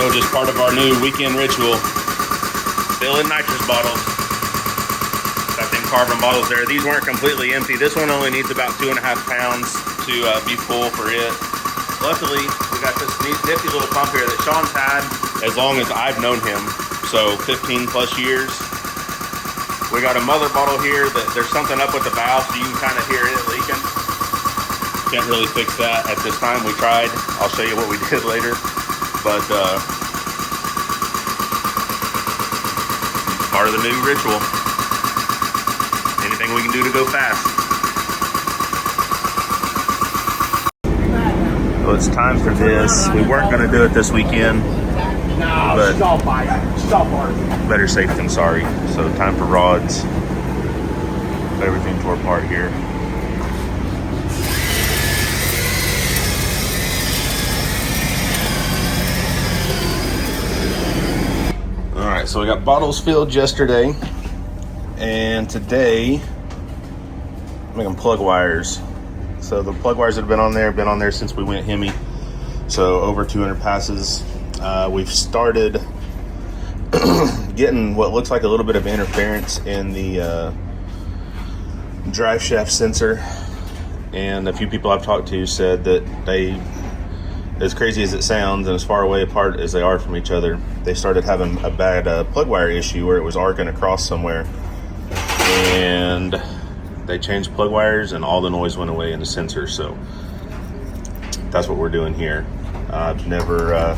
So just part of our new weekend ritual, filling nitrous bottles. Got them carbon bottles there. These weren't completely empty. This one only needs about 2.5 pounds to be full for it. Luckily, we got this nifty little pump here that Sean's had as long as I've known him, so 15 plus years. We got a mother bottle here that there's something up with the valve, so you can kind of hear it leaking. Can't really fix that at this time. We tried. I'll show you what we did later. But part of the new ritual. Anything we can do to go fast. So it's time for this. We weren't going to do it this weekend, but better safe than sorry. So time for rods. Everything tore apart here. All right, so we got bottles filled yesterday, and today I'm making plug wires. So the plug wires that have been on there since we went Hemi. So over 200 passes. We've started getting what looks like a little bit of interference in the drive shaft sensor. And a few people I've talked to said that they, as crazy as it sounds and as far away apart as they are from each other, they started having a bad plug wire issue where it was arcing across somewhere. And they changed plug wires and all the noise went away in the sensor. So that's what we're doing here. I've never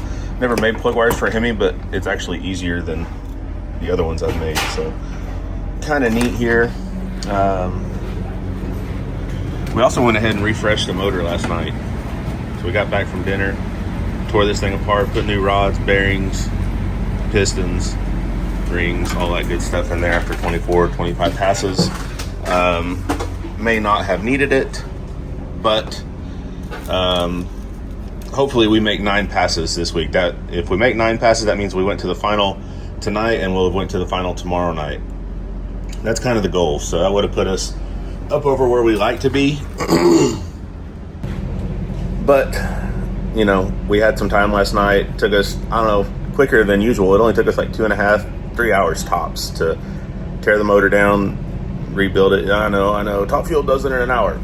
made plug wires for Hemi, but it's actually easier than the other ones I've made. So kind of neat here. We also went ahead and refreshed the motor last night. So we got back from dinner, tore this thing apart, put new rods, bearings, pistons, rings, all that good stuff in there after 24, 25 passes. May not have needed it, but hopefully we make 9 passes this week. That if we make 9 passes, that means we went to the final tonight and we'll have went to the final tomorrow night. That's kind of the goal. So that would have put us up over where we like to be. But, you know, we had some time last night. It took us, I don't know, quicker than usual. It only took us like 2.5, 3 hours tops to tear the motor down, rebuild it. I know. Top Fuel does it in an hour.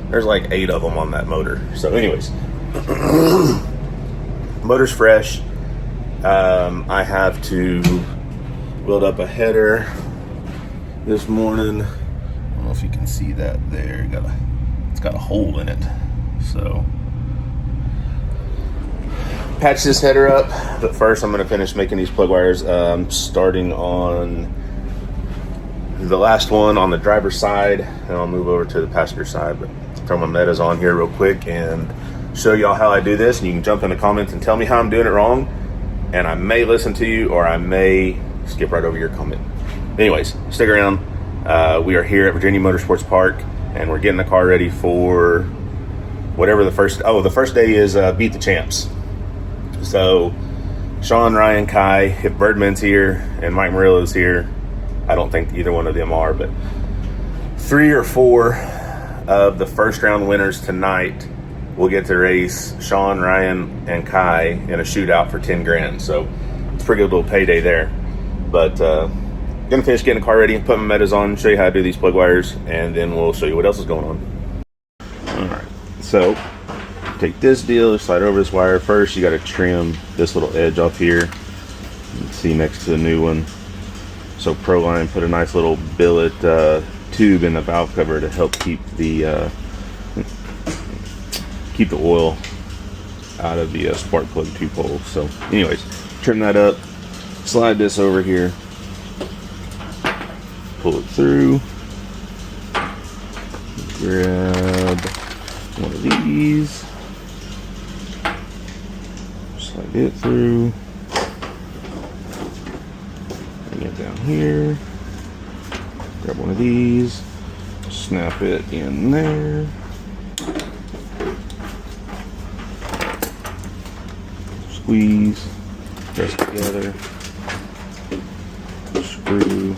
There's like 8 of them on that motor. So anyways, motor's fresh. I have to build up a header this morning. I don't know if you can see that there. It's got a hole in it. So patch this header up, but first I'm going to finish making these plug wires. Starting on the last one on the driver's side, and I'll move over to the passenger side. But throw my metas on here real quick and show y'all how I do this, and you can jump in the comments and tell me how I'm doing it wrong, and I may listen to you or I may skip right over your comment. Anyways, stick around. We are here at Virginia Motorsports Park, and we're getting the car ready for whatever the first day is. Beat the Champs. So Sean, Ryan, Kai, if Birdman's here and Mike Murillo's here, I don't think either one of them are, but 3 or 4 of the first round winners tonight will get to race Sean, Ryan, and Kai in a shootout for 10 grand. So it's a pretty good little payday there. But gonna finish getting the car ready, put my metas on, show you how to do these plug wires, and then we'll show you what else is going on. All right, so take this deal, slide over this wire. First, you got to trim this little edge off here. You can see next to the new one. So Proline put a nice little billet tube in the valve cover to help keep the oil out of the spark plug tube hole. So anyways, trim that up, slide this over here, pull it through, grab one of these, slide it through, bring it down here, grab one of these, snap it in there, squeeze, press together, screw,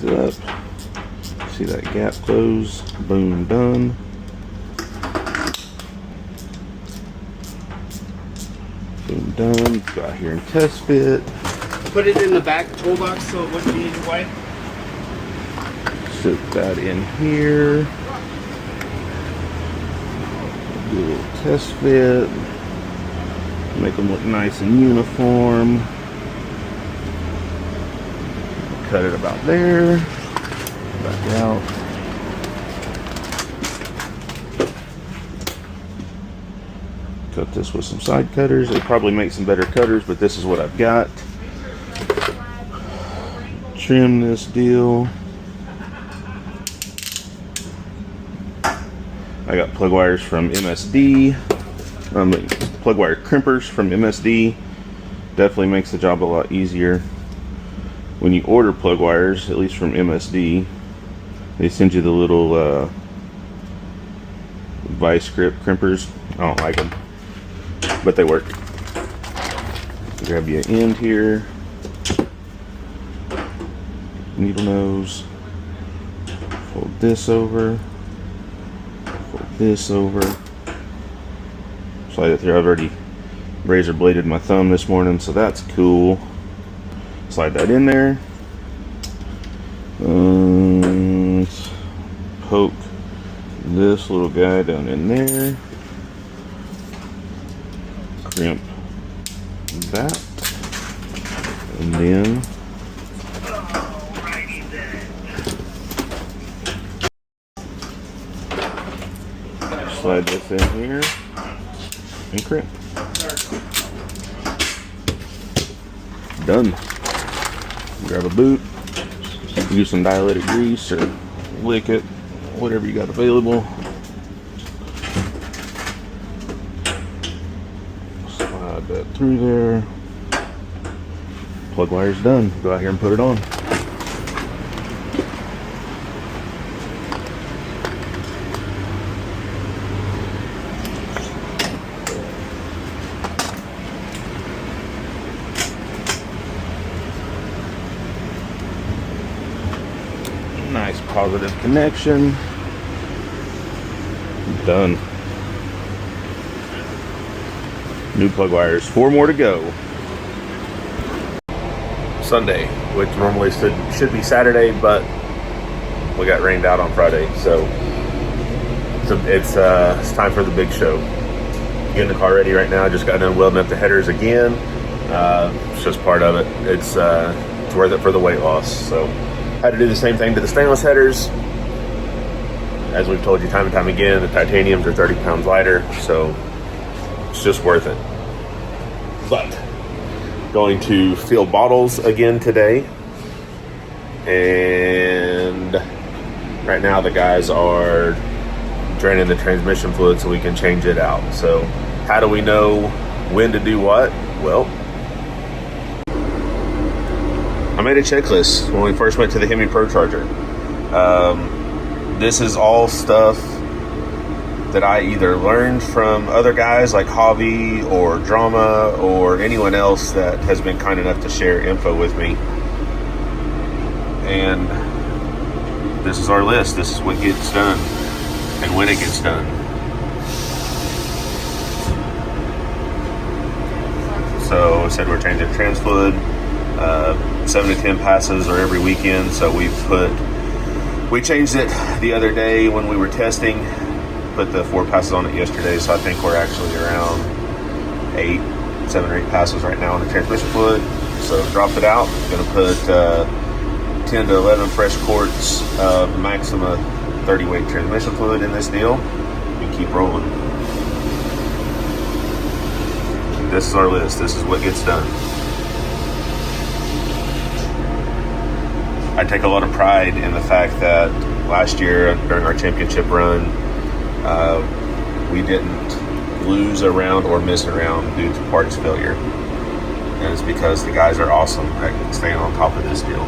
it up. See that gap close? Boom, done. Boom, done. Go out here and test fit. Put it in the back toolbox so it wouldn't need to wipe. Sit that in here. Do a little test fit. Make them look nice and uniform. Cut it about there. Back out. Cut this with some side cutters. They probably make some better cutters, but this is what I've got. Trim this deal. I got plug wires from MSD. Plug wire crimpers from MSD. Definitely makes the job a lot easier. When you order plug wires, at least from MSD, they send you the little vice grip crimpers. I don't like them, but they work. Grab you an end here. Needle nose. Fold this over. Fold this over. Slide it through. I've already razor bladed my thumb this morning, so that's cool. Slide that in there. Poke this little guy down in there. Crimp that. And then slide this in here and crimp. Done. Grab a boot, use some dialytic grease or lick it, whatever you got available. Slide that through there. Plug wire's done. Go out here and put it on. Nice positive connection. Done. New plug wires. 4 more to go. Sunday, which normally should be Saturday, but we got rained out on Friday, so it's time for the big show. Getting the car ready right now. I just got done welding up the headers again. It's just part of it. It's worth it for the weight loss. So had to do the same thing to the stainless headers. As we've told you time and time again, the titaniums are 30 pounds lighter, so it's just worth it. But going to fill bottles again today, and right now the guys are draining the transmission fluid so we can change it out. So how do we know when to do what? Well, I made a checklist when we first went to the Hemi Pro Charger. This is all stuff that I either learned from other guys like Javi or Drama or anyone else that has been kind enough to share info with me. And this is our list. This is what gets done and when it gets done. So I said we're changing trans fluid. 7 to 10 passes are every weekend, so we changed it the other day when we were testing, put the 4 passes on it yesterday, so I think we're actually around 7 or 8 passes right now on the transmission fluid. So dropped it out. Gonna put 10 to 11 fresh quarts of Maxima 30 weight transmission fluid in this deal and keep rolling. This is our list. This is what gets done. I take a lot of pride in the fact that last year during our championship run, we didn't lose a round or miss a round due to parts failure. And it's because the guys are awesome at staying on top of this deal.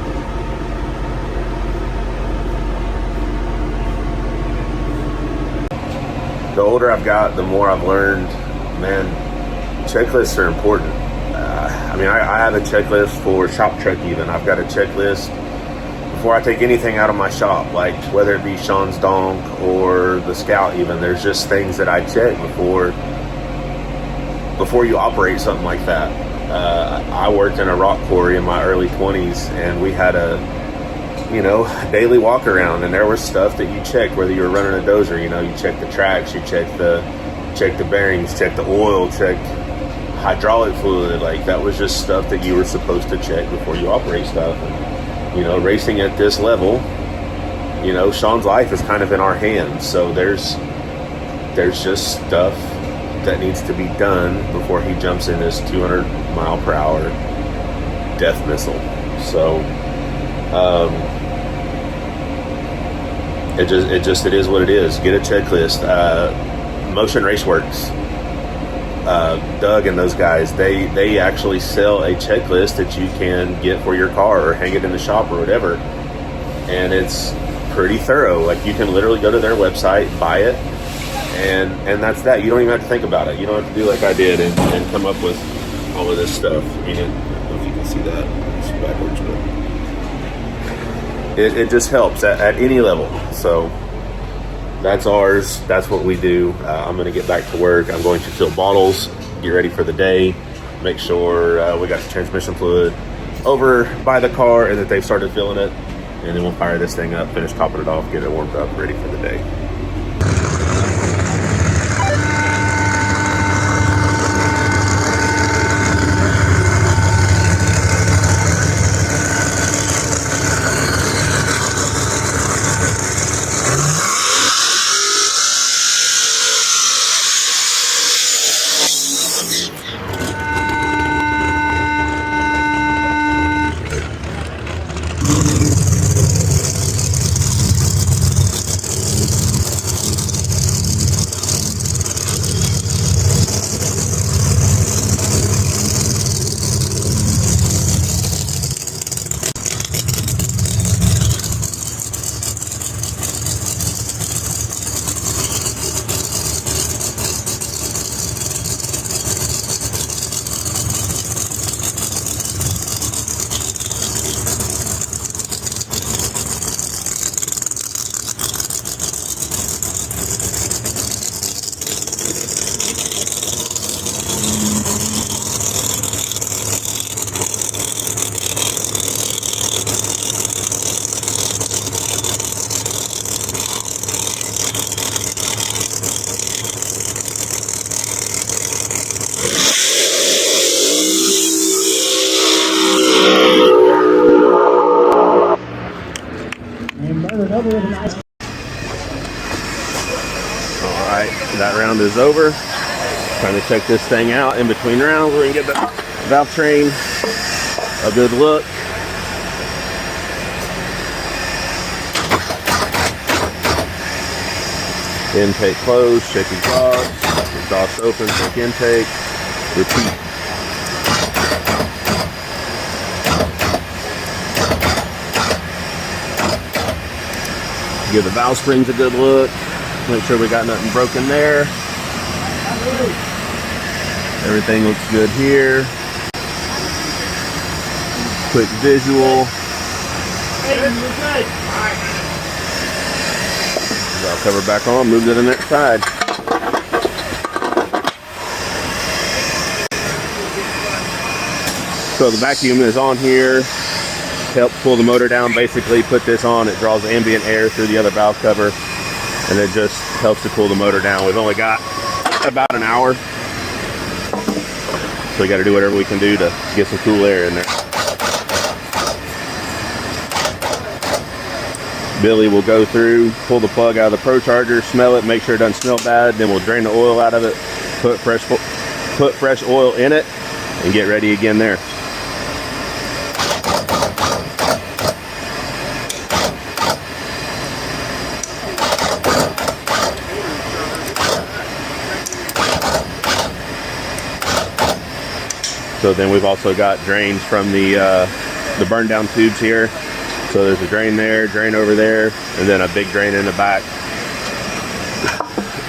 The older I've got, the more I've learned, man, checklists are important. I have a checklist for shop truck even. I've got a checklist before I take anything out of my shop, like whether it be Sean's Donk or the Scout even, there's just things that I check before you operate something like that. I worked in a rock quarry in my early 20s, and we had a daily walk around, and there was stuff that you checked, whether you were running a dozer, you check the tracks, you check the bearings, check the oil, check hydraulic fluid. Like, that was just stuff that you were supposed to check before you operate stuff. And, racing at this level, Sean's life is kind of in our hands. So there's just stuff that needs to be done before he jumps in this 200 mile per hour death missile. So it is what it is. Get a checklist. Motion Raceworks, Doug and those guys, they actually sell a checklist that you can get for your car or hang it in the shop or whatever, and it's pretty thorough. Like, you can literally go to their website, buy it, and that's that. You don't even have to think about it. You don't have to do like I did and come up with all of this stuff. I don't know if you can see that. It's backwards, but it just helps at any level. So that's ours. That's what we do. I'm going to get back to work. I'm going to fill bottles, get ready for the day, make sure we got the transmission fluid over by the car and that they've started filling it, and then we'll fire this thing up, finish topping it off, get it warmed up, ready for the day. Alright, that round is over. Trying to check this thing out in between rounds. We're going to get the valve train a good look. Intake closed, check exhaust. Exhaust open, check intake. Repeat. Give the valve springs a good look. Make sure we got nothing broken there. Everything looks good here. Quick visual. Valve cover back on, move to the next side. So the vacuum is on here. Helps pull the motor down. Basically, put this on, it draws ambient air through the other valve cover, and it just helps to cool the motor down. We've only got about an hour, so we got to do whatever we can do to get some cool air in there. Billy will go through, pull the plug out of the Pro Charger, smell it, make sure it doesn't smell bad. Then we'll drain the oil out of it, put fresh oil in it, and get ready again there. So then we've also got drains from the burn down tubes here. So there's a drain there, drain over there, and then a big drain in the back.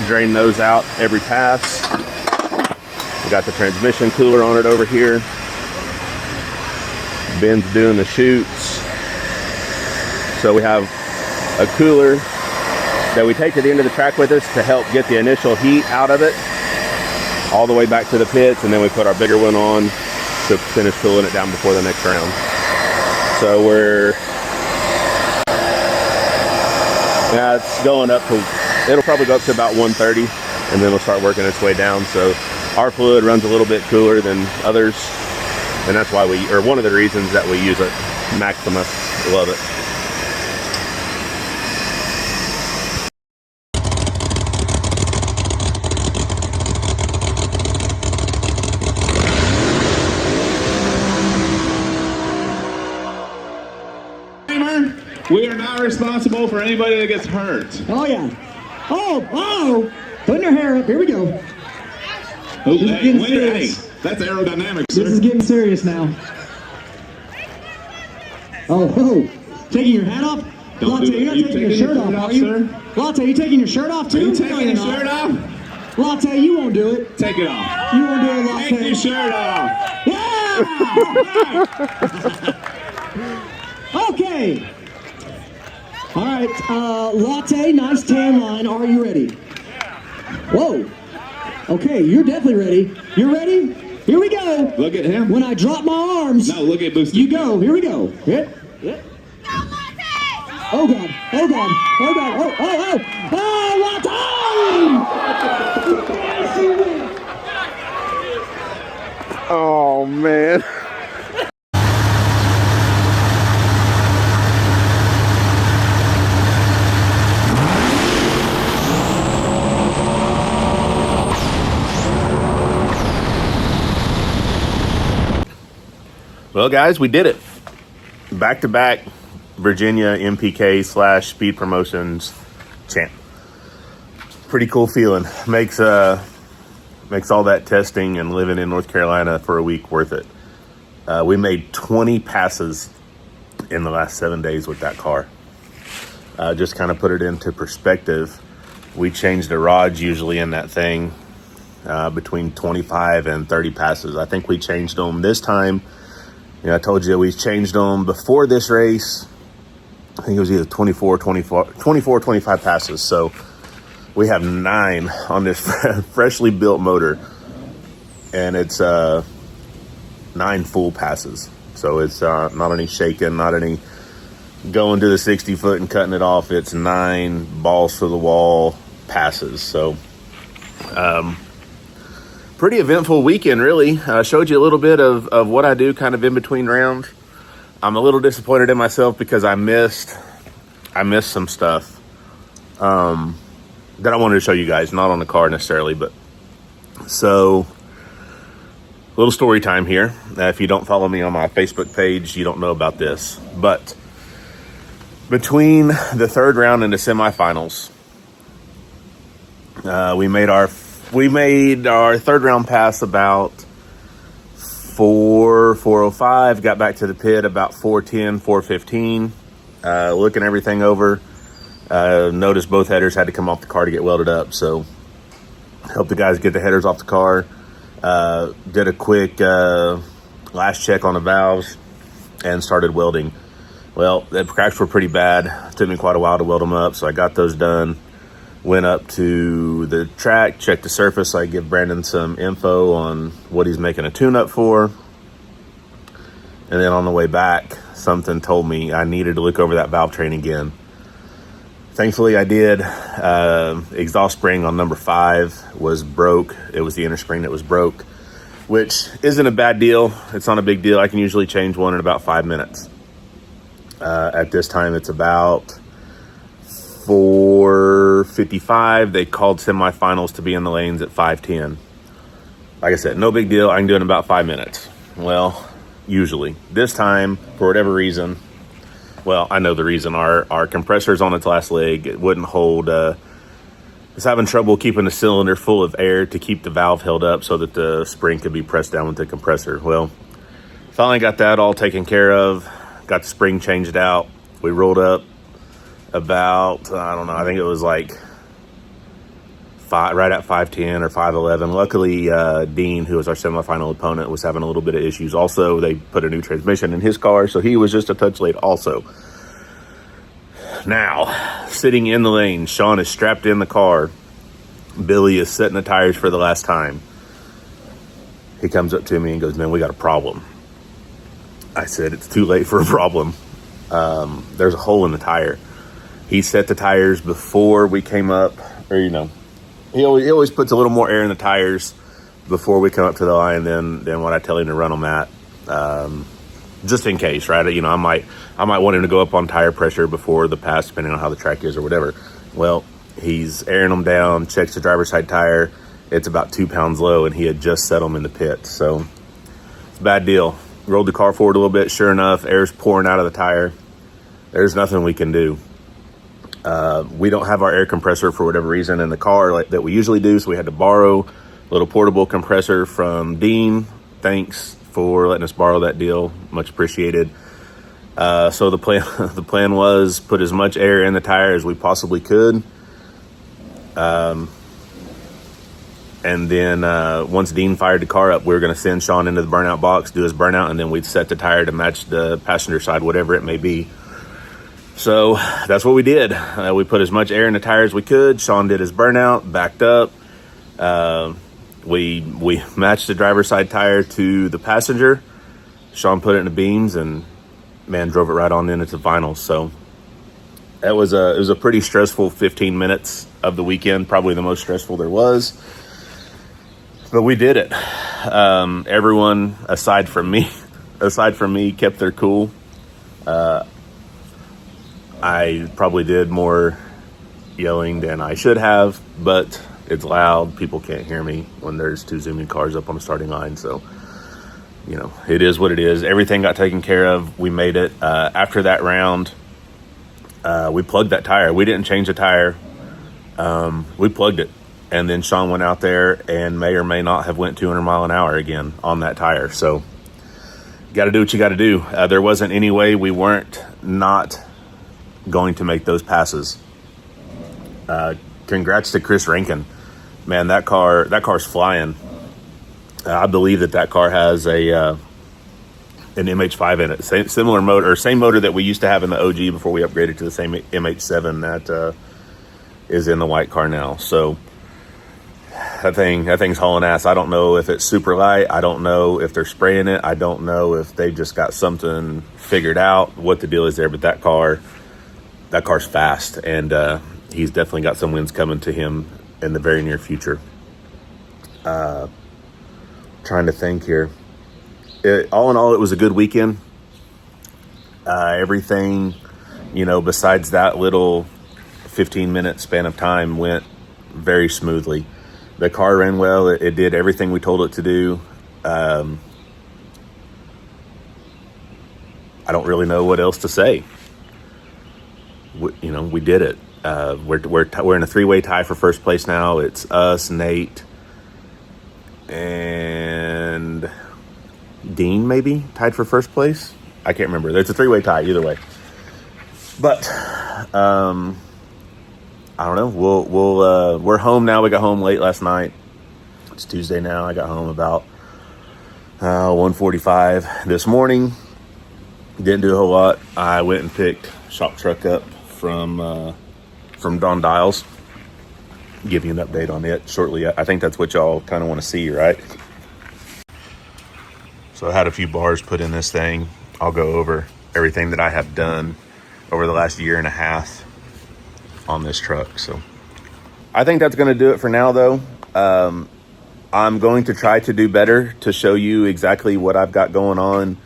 Drain those out every pass. We got the transmission cooler on it over here. Ben's doing the chutes. So we have a cooler that we take to the end of the track with us to help get the initial heat out of it all the way back to the pits, and then we put our bigger one on to finish cooling it down before the next round. So it's going up to, it'll probably go up to about 130, and then it'll start working its way down. So our fluid runs a little bit cooler than others, and that's why one of the reasons that we use it. Maximus, love it. We are not responsible for anybody that gets hurt. Oh yeah. Oh, putting her hair up. Here we go. Oh, This is hey, getting wait, serious. hey, that's aerodynamics, This is sir. getting serious now. Oh, taking your hat off? Don't Latte, do it. you're not You taking your taking shirt your off, shirt are off, you? sir? Latte, you taking your shirt off too? Are you No, taking you're your not. shirt off? Latte, you won't do it. Take it off. You won't do it, Latte. Take your shirt off. Yeah! Okay. All right, Latte, nice tan line. Are you ready? Whoa. Okay, you're definitely ready. You're ready? Here we go. Look at him. When I drop my arms, No, look at Boosty. you go. Here we go. Yep. Oh God. Oh God. Oh God. Oh, Latte! Oh man. Well, guys, we did it. Back-to-back Virginia MPK / Speed Promotions champ. Pretty cool feeling. Makes all that testing and living in North Carolina for a week worth it. We made 20 passes in the last 7 days with that car. Just kind of put it into perspective. We change the rods usually in that thing between 25 and 30 passes. I think we changed them this time. I told you we changed them before this race. I think it was either 24, 25 passes. So we have 9 on this freshly built motor, and it's 9 full passes. So it's not any shaking, not any going to the 60 foot and cutting it off. It's 9 balls to the wall passes. So pretty eventful weekend, really. Showed you a little bit of what I do kind of in between rounds. I'm a little disappointed in myself because I missed some stuff that I wanted to show you guys, not on the car necessarily, but so a little story time here. If you don't follow me on my Facebook page, you don't know about this, but between the third round and the semifinals, we made our third round pass about 4:05, got back to the pit about 4:10, 4:15, looking everything over. Noticed both headers had to come off the car to get welded up, so helped the guys get the headers off the car. Did a quick last check on the valves and started welding. Well, the cracks were pretty bad. It took me quite a while to weld them up, so I got those done. Went up to the track, checked the surface. I give Brandon some info on what he's making a tune-up for. And then on the way back, something told me I needed to look over that valve train again. Thankfully, I did. Exhaust spring on number 5 was broke. It was the inner spring that was broke, which isn't a bad deal. It's not a big deal. I can usually change one in about 5 minutes. At this time, it's about 4:55. They called semifinals to be in the lanes at 5:10. Like I said, no big deal. I can do it in about 5 minutes. Well, usually. This time, for whatever reason, well, I know the reason. Our compressor's on its last leg. It wouldn't hold. It's having trouble keeping the cylinder full of air to keep the valve held up so that the spring could be pressed down with the compressor. Well, finally got that all taken care of. Got the spring changed out. We rolled up about, I don't know, I think it was like right at 5:10 or 5:11. Luckily, Dean, who was our semifinal opponent, was having a little bit of issues. Also, they put a new transmission in his car, so he was just a touch late also. Now, sitting in the lane, Sean is strapped in the car. Billy is setting the tires for the last time. He comes up to me and goes, "Man, we got a problem." I said, "It's too late for a problem. There's a hole in the tire." He set the tires before we came up, or he always puts a little more air in the tires before we come up to the line than what I tell him to run them at, just in case, right? I might want him to go up on tire pressure before the pass, depending on how the track is or whatever. Well, he's airing them down, checks the driver's side tire. It's about 2 pounds low, and he had just set them in the pit. So it's a bad deal. Rolled the car forward a little bit. Sure enough, air's pouring out of the tire. There's nothing we can do. We don't have our air compressor for whatever reason in the car that we usually do, so we had to borrow a little portable compressor from Dean. Thanks for letting us borrow that deal. Much appreciated. So the plan was put as much air in the tire as we possibly could. And then once Dean fired the car up, we were going to send Sean into the burnout box, do his burnout, and then we'd set the tire to match the passenger side, whatever it may be. So that's what we did. We put as much air in the tire as we could. Sean did his burnout, backed up. We matched the driver's side tire to the passenger. Sean put it in the beams and, man, drove it right on into finals. So it was a pretty stressful 15 minutes of the weekend, probably the most stressful there was. But we did it. Everyone, aside from me, kept their cool. I probably did more yelling than I should have, but it's loud. People can't hear me when there's 2 zooming cars up on the starting line. So, it is what it is. Everything got taken care of. We made it. After that round, we plugged that tire. We didn't change the tire. We plugged it. And then Sean went out there and may or may not have went 200 mile an hour again on that tire. So got to do what you got to do. There wasn't any way we weren't not going to make those passes. Congrats to Chris Rankin. Man, that car's flying. I believe that car has an MH5 in it. Similar motor, or same motor that we used to have in the OG before we upgraded to the same MH7 that is in the white car now. So that thing's hauling ass. I don't know if it's super light. I don't know if they're spraying it. I don't know if they just got something figured out, what the deal is there. But that car's fast, and he's definitely got some wins coming to him in the very near future. Trying to think here. All in all, it was a good weekend. Everything, besides that little 15-minute span of time, went very smoothly. The car ran well. It did everything we told it to do. I don't really know what else to say. We did it. We're in a 3-way tie for first place now. It's us, Nate, and Dean maybe tied for first place. I can't remember. It's a 3-way tie either way. But I don't know. We're home now. We got home late last night. It's Tuesday now. I got home about 1:45 this morning. Didn't do a whole lot. I went and picked shop truck up from Don Dials. Give you an update on it shortly. I think that's what y'all kind of want to see, right? So I had a few bars put in this thing. I'll go over everything that I have done over the last year and a half on this truck. So I think that's going to do it for now, though. I'm going to try to do better to show you exactly what I've got going on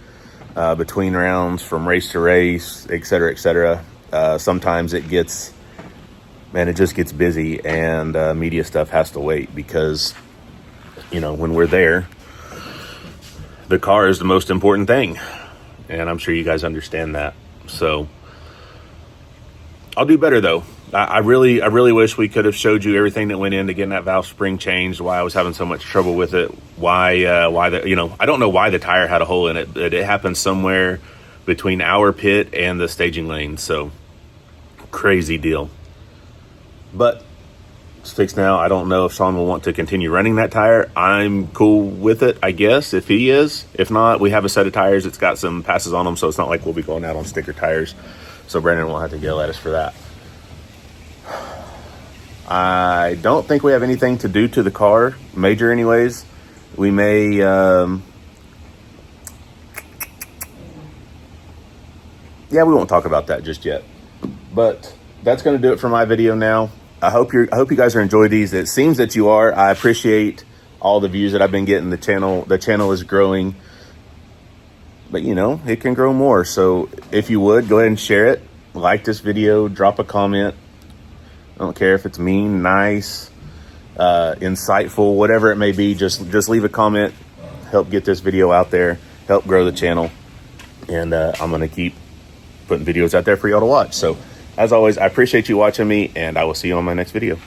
between rounds, from race to race, et cetera, et cetera. Sometimes it just gets busy, and media stuff has to wait because, when we're there, the car is the most important thing. And I'm sure you guys understand that. So I'll do better, though. I really wish we could have showed you everything that went into getting that valve spring changed, why I was having so much trouble with it, why I don't know why the tire had a hole in it, but it happened somewhere between our pit and the staging lane. So crazy deal. But it's fixed now. I don't know if Sean will want to continue running that tire. I'm cool with it, I guess, if he is. If not, we have a set of tires that's got some passes on them, so it's not like we'll be going out on sticker tires. so Brandon won't have to yell at us for that. I don't think we have anything to do to the car, major anyways. We may, yeah, we won't talk about that just yet. But that's going to do it for my video now. I hope you guys are enjoying these. It seems that you are. I appreciate all the views that I've been getting. The channel is growing, but you know, it can grow more. So if you would, go ahead and share it, like this video, drop a comment. I don't care if it's mean, nice, insightful, whatever it may be. Just leave a comment, help get this video out there, help grow the channel. And I'm going to keep putting videos out there for y'all to watch. So as always, I appreciate you watching me, and I will see you on my next video.